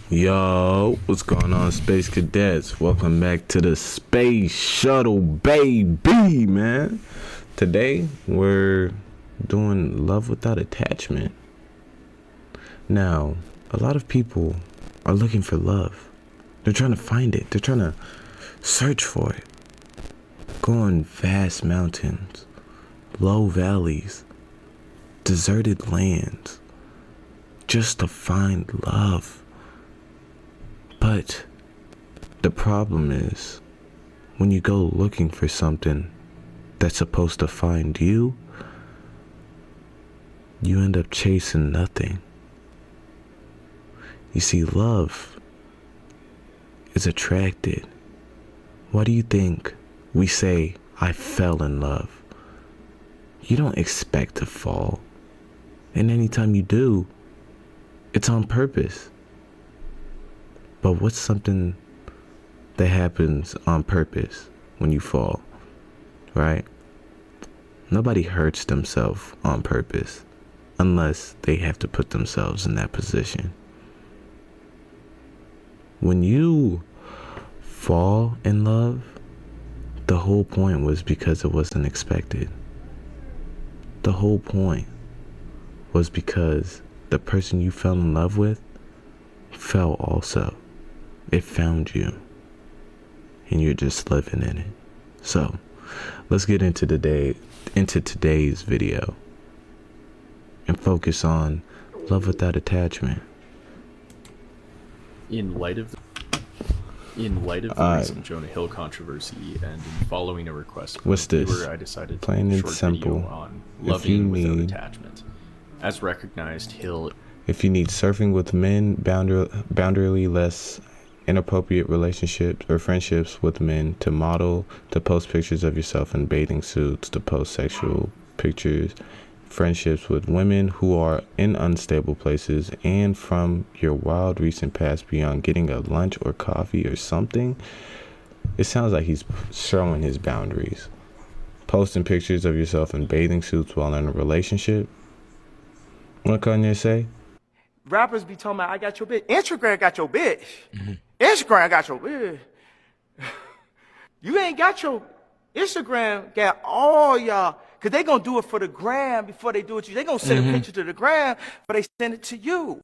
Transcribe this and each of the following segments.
Yo, what's going on, Space Cadets? Welcome back to the Space Shuttle, baby, man. Today, we're doing Love Without Attachment. Now, a lot of people are looking for love. They're trying to find it. They're trying to search for it. Go on vast mountains, low valleys, deserted lands, just to find love. But the problem is, when you go looking for something that's supposed to find you, you end up chasing nothing. You see, love is attracted. Why do you think we say, I fell in love? You don't expect to fall. And anytime you do, it's on purpose. But what's something that happens on purpose when you fall, right? Nobody hurts themselves on purpose unless they have to put themselves in that position. When you fall in love, the whole point was because it wasn't expected. The whole point was because the person you fell in love with fell also. It found you, and you're just living in it. So, let's get into today's video and focus on love without attachment. In light of the recent Jonah Hill controversy and in following a request from What's a viewer, this? I decided to Plain make a and short simple. video on If you loving without need- attachment. As recognized, Hill If you need surfing with men, boundaryless, inappropriate relationships or friendships with men, to model, to post pictures of yourself in bathing suits, to post sexual pictures, friendships with women who are in unstable places, and from your wild recent past beyond getting a lunch or coffee or something, it sounds like he's showing his boundaries. Posting pictures of yourself in bathing suits while in a relationship. What Kanye say? Rappers be talking about, I got your bitch. Instagram got your bitch. Instagram got your bitch. You ain't got your Instagram, got all y'all. Because they going to do it for the gram before they do it to you. They going to send a picture to the gram, but they send it to you.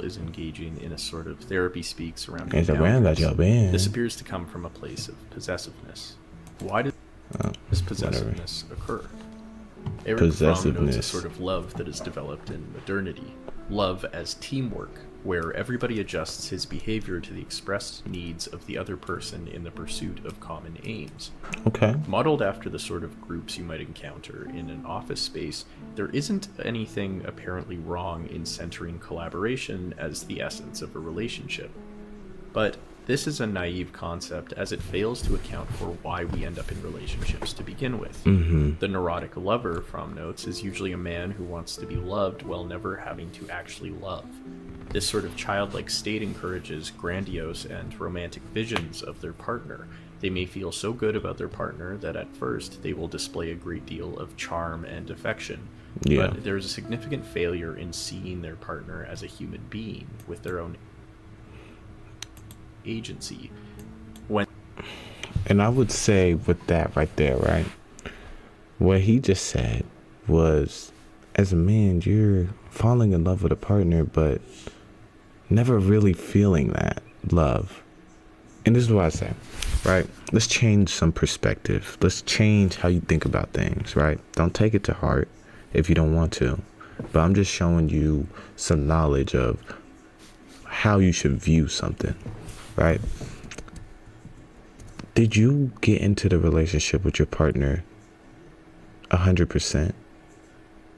is engaging in a sort of therapy speaks around Instagram got your bitch. This appears to come from a place of possessiveness. Why does possessiveness occur? Eric Fromm notes a Possessiveness. sort of love that is developed in modernity. Love as teamwork, where everybody adjusts his behavior to the expressed needs of the other person in the pursuit of common aims. Okay. Modeled after the sort of groups you might encounter in an office space, there isn't anything apparently wrong in centering collaboration as the essence of a relationship. But this is a naive concept, as it fails to account for why we end up in relationships to begin with. The neurotic lover, Fromm notes, is usually a man who wants to be loved while never having to actually love. This sort of childlike state encourages grandiose and romantic visions of their partner. They may feel so good about their partner that at first they will display a great deal of charm and affection. Yeah. But there's a significant failure in seeing their partner as a human being with their own agency. And I would say with that right there, right? What he just said was, as a man, you're falling in love with a partner, but never really feeling that love. And this is what I say, right? Let's change some perspective. Let's change how you think about things, right? Don't take it to heart if you don't want to. But I'm just showing you some knowledge of how you should view something, right? Did you get into the relationship with your partner 100%?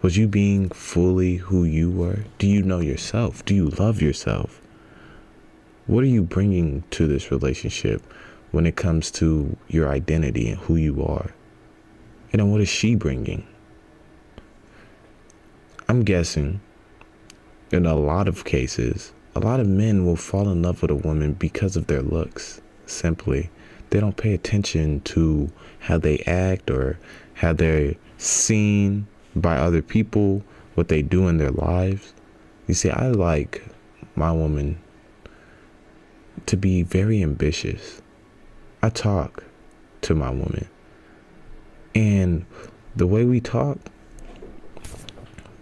Was you being fully who you were? Do you know yourself? Do you love yourself? What are you bringing to this relationship when it comes to your identity and who you are? And then what is she bringing? I'm guessing in a lot of cases, a lot of men will fall in love with a woman because of their looks, simply. They don't pay attention to how they act or how they're seen by other people, what they do in their lives. You see, I like my woman to be very ambitious. I talk to my woman, and the way we talk,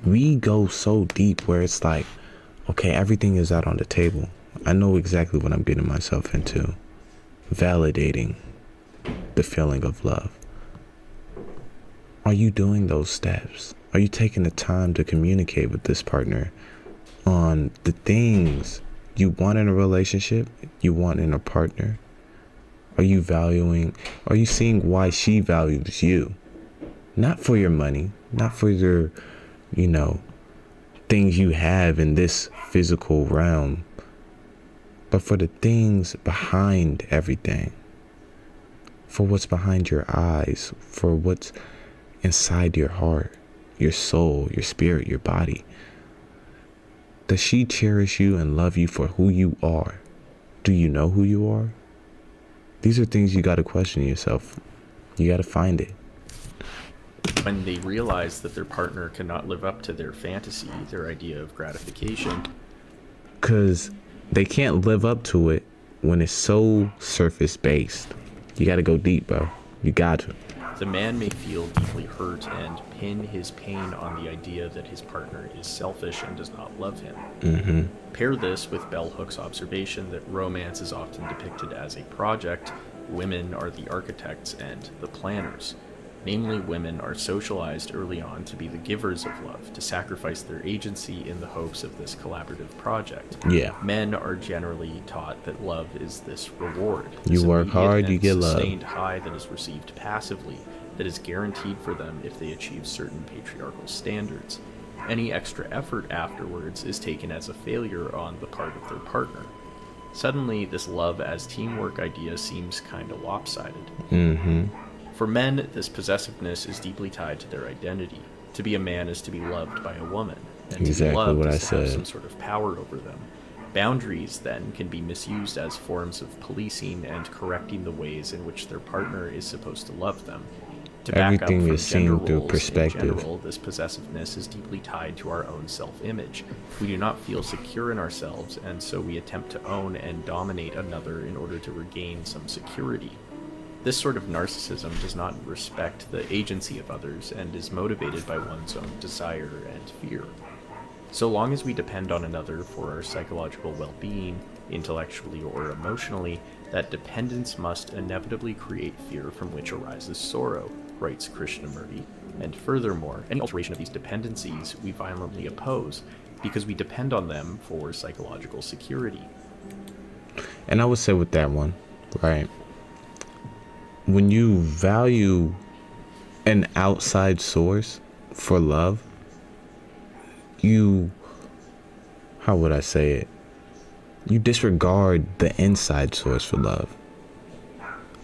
we go so deep where it's like, okay, everything is out on the table. I know exactly what I'm getting myself into. Validating the feeling of love. Are you doing those steps? Are you taking the time to communicate with this partner on the things you want in a relationship, you want in a partner? Are you seeing why she values you? Not for your money, not for your, things you have in this physical realm, but for the things behind everything. For what's behind your eyes, for what's inside your heart, your soul, your spirit, your body. Does she cherish you and love you for who you are? Do you know who you are? These are things you got to question yourself. You got to find it. When they realize that their partner cannot live up to their fantasy, their idea of gratification, because they can't live up to it when it's so surface based. You got to go deep, bro. You got to. the man may feel deeply hurt and pin his pain on the idea that his partner is selfish and does not love him. Mm-hmm. Pair this with Bell Hook's observation that romance is often depicted as a project. Women are the architects and the planners. Namely, women are socialized early on to be the givers of love, to sacrifice their agency in the hopes of this collaborative project. Yeah. Men are generally taught that love is this reward. You this work immediate hard, and you get love. sustained high that is received passively, that is guaranteed for them if they achieve certain patriarchal standards. Any extra effort afterwards is taken as a failure on the part of their partner. Suddenly, this love as teamwork idea seems kind of lopsided. Mm-hmm. For men, this possessiveness is deeply tied to their identity. To be a man is to be loved by a woman, and Exactly to be loved what I is to have said. some sort of power over them. Boundaries, then, can be misused as forms of policing and correcting the ways in which their partner is supposed to love them. To back Everything up from is seen gender through roles perspective. in general, this possessiveness is deeply tied to our own self-image. We do not feel secure in ourselves, and so we attempt to own and dominate another in order to regain some security. This sort of narcissism does not respect the agency of others and is motivated by one's own desire and fear. So long as we depend on another for our psychological well-being, intellectually or emotionally, that dependence must inevitably create fear from which arises sorrow, writes Krishnamurti. And furthermore, any alteration of these dependencies we violently oppose because we depend on them for psychological security. And I would say with that one, right? When you value an outside source for love, how would I say it? You disregard the inside source for love.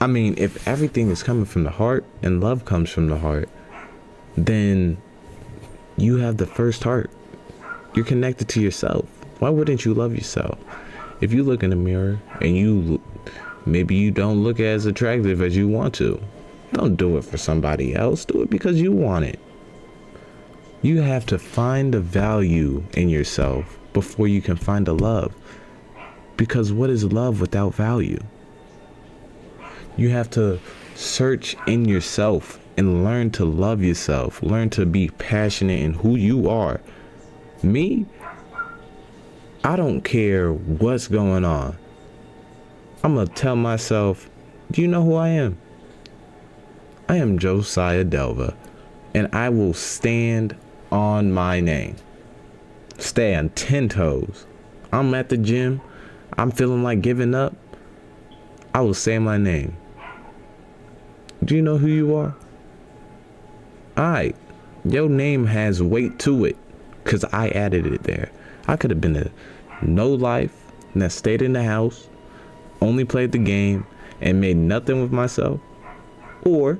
I mean, if everything is coming from the heart and love comes from the heart, then you have the first heart. You're connected to yourself. Why wouldn't you love yourself? If you look in the mirror and maybe you don't look as attractive as you want to, don't do it for somebody else. Do it because you want it. You have to find the value in yourself before you can find the love. Because what is love without value? You have to search in yourself and learn to love yourself. Learn to be passionate in who you are. Me, I don't care what's going on. I'm going to tell myself, do you know who I am? I am Josiah Delva, and I will stand on my name. Stay on 10 toes. I'm at the gym. I'm feeling like giving up. I will say my name. Do you know who you are? Alright. Your name has weight to it because I added it there. I could have been a no life that stayed in the house, only played the game, and made nothing with myself. Or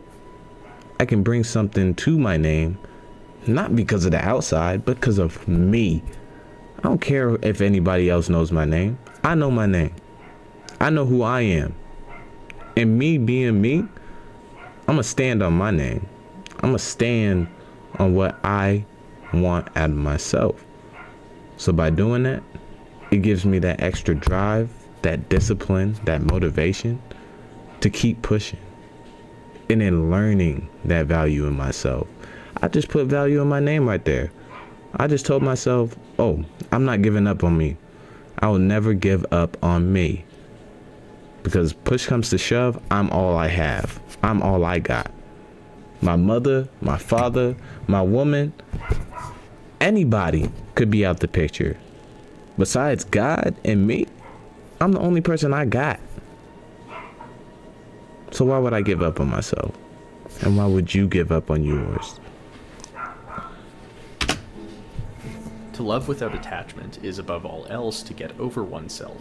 I can bring something to my name, not because of the outside, but because of me. I don't care if anybody else knows my name. I know my name. I know who I am. And me being me, I'm going to stand on my name. I'm going to stand on what I want out of myself. So by doing that, it gives me that extra drive, that discipline, that motivation to keep pushing. And then learning that value in myself. I just put value in my name right there. I just told myself, oh, I'm not giving up on me. I will never give up on me. Because push comes to shove, I'm all I have. I'm all I got. My mother, my father, my woman, anybody could be out the picture. Besides God and me, I'm the only person I got. So why would I give up on myself? And why would you give up on yours? To love without attachment is above all else to get over oneself.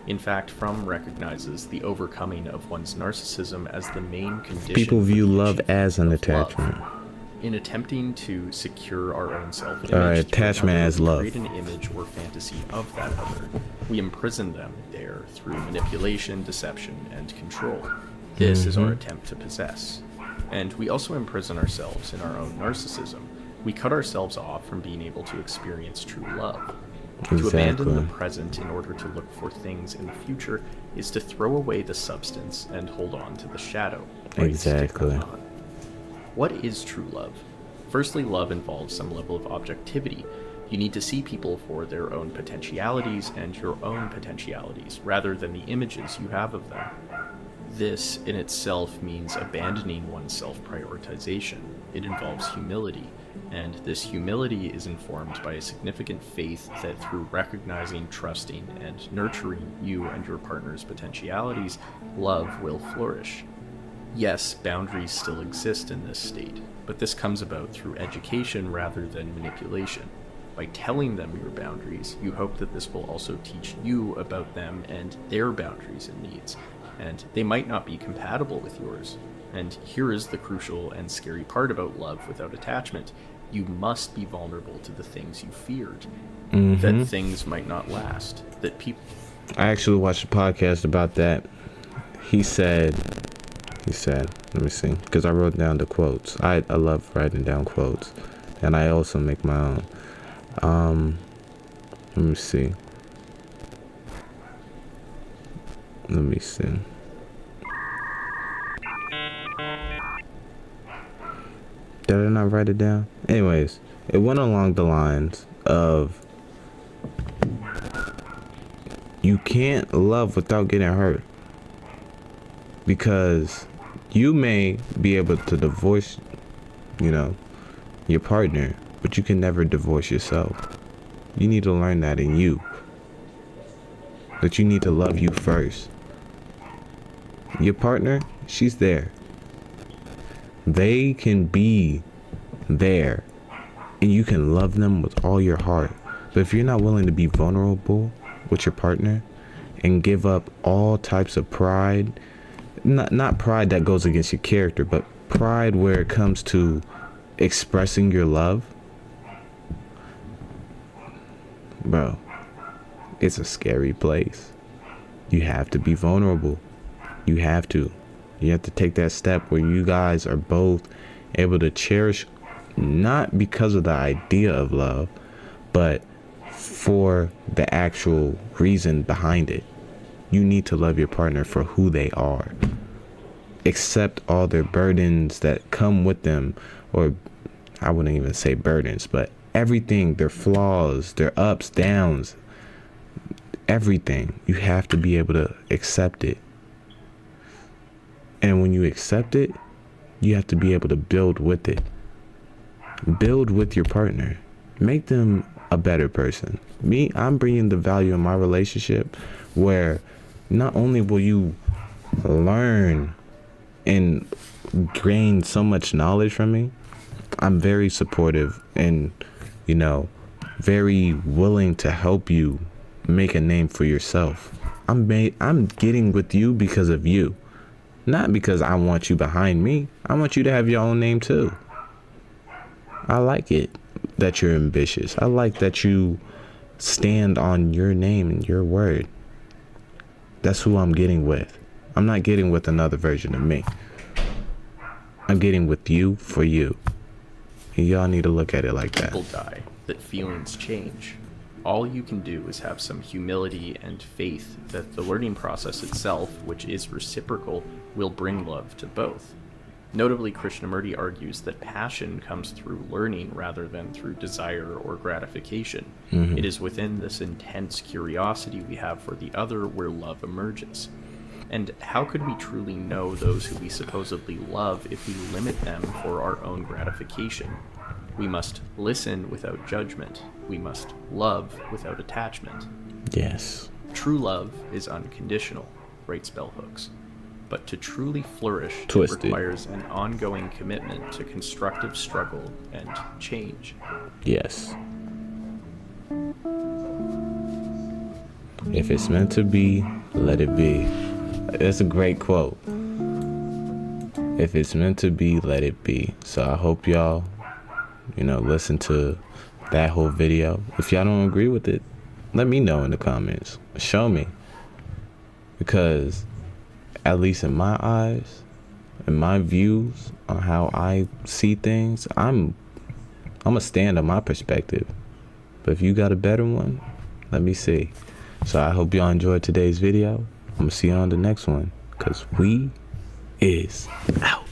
In fact, Fromm recognizes the overcoming of one's narcissism as the main condition. People view for the love as an achievement of attachment. love. In attempting to secure our own self-image, attachment as love. create an image or fantasy of that other. We imprison them there through manipulation, deception, and control. This is our attempt to possess. And we also imprison ourselves in our own narcissism. We cut ourselves off from being able to experience true love. To abandon the present in order to look for things in the future is to throw away the substance and hold on to the shadow. Exactly. What is true love? Firstly, love involves some level of objectivity. You need to see people for their own potentialities and your own potentialities, rather than the images you have of them. This in itself means abandoning one's self-prioritization. It involves humility, and this humility is informed by a significant faith that through recognizing, trusting, and nurturing you and your partner's potentialities, love will flourish. Yes, boundaries still exist in this state, but this comes about through education rather than manipulation. By telling them your boundaries, you hope that this will also teach you about them and their boundaries and needs, and they might not be compatible with yours. And here is the crucial and scary part about love without attachment. You must be vulnerable to the things you feared. That things might not last. That people... I actually watched a podcast about that. He said, let me see, because I wrote down the quotes. I love writing down quotes, and I also make my own. Let me see. Did I not write it down? Anyways, it went along the lines of, you can't love without getting hurt. Because you may be able to divorce, your partner, but you can never divorce yourself. You need to learn that in you. That you need to love you first. Your partner, she's there. They can be there. And you can love them with all your heart. But if you're not willing to be vulnerable with your partner and give up all types of pride, not pride that goes against your character, but pride where it comes to expressing your love, bro, it's a scary place. You have to be vulnerable. You have to take that step where you guys are both able to cherish, not because of the idea of love, but for the actual reason behind it. You need to love your partner for who they are. Accept all their burdens that come with them, or I wouldn't even say burdens, but everything, their flaws, their ups, downs, everything. You have to be able to accept it. And when you accept it, you have to be able to build with it. Build with your partner. Make them a better person. Me, I'm bringing the value in my relationship where not only will you learn and gain so much knowledge from me, I'm very supportive and, very willing to help you make a name for yourself. I'm getting with you because of you. Not because I want you behind me. I want you to have your own name too. I like it that you're ambitious. I like that you stand on your name and your word. That's who I'm getting with. I'm not getting with another version of me. I'm getting with you for you. And y'all need to look at it like that. People die, that feelings change. all you can do is have some humility and faith that the learning process itself, which is reciprocal, will bring love to both. Notably, Krishnamurti argues that passion comes through learning rather than through desire or gratification. It is within this intense curiosity we have for the other where love emerges. And how could we truly know those who we supposedly love if we limit them for our own gratification? We must listen without judgment. We must love without attachment. Yes. True love is unconditional, writes Bell Hooks. But to truly flourish, Twisted. it requires an ongoing commitment to constructive struggle and change. Yes. If it's meant to be, let it be. That's a great quote. If it's meant to be, let it be. So I hope y'all, listen to that whole video. If y'all don't agree with it, let me know in the comments. Show me. Because at least in my eyes, in my views on how I see things, I'm a stand on my perspective. But if you got a better one, let me see. So I hope y'all enjoyed today's video. I'm gonna see you on the next one, because we is out.